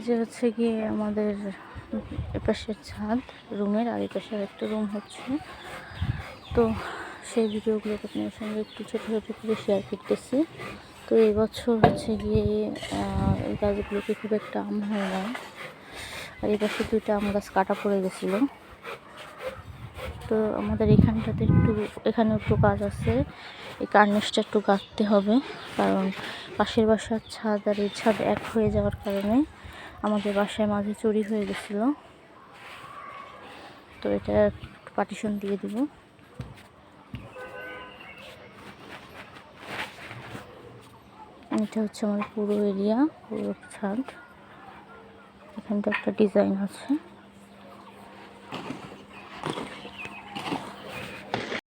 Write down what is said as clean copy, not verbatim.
যে হচ্ছে গিয়ে আমাদের এপাশের ছাদ রুমের, আর এপাশের একটা রুম হচ্ছে। তো সেই ভিডিওগুলো আপনার সঙ্গে একটু ছোটো ছোটো করে শেয়ার করতেছি। তো এবছর হচ্ছে গিয়ে এই গাছগুলোকে খুব একটা আম হয় না, আর এপাশে 2টা আম গাছ কাটা পড়ে গেছিলো। তো আমাদের এখানে একটু কাজ আছে, এই কার্নিশটা একটু গাঁথতে হবে, কারণ পাশের বাসার ছাদ আর এই ছাদ এক হয়ে যাওয়ার কারণে আমাদের বাসায় মাঝে চুরি হয়ে গেছিলো। তো এটা পার্টিশন দিয়ে দিব। এটা হচ্ছে আমার পুরো এরিয়া, পুরো ছাদ। এখানটা একটা ডিজাইন আছে।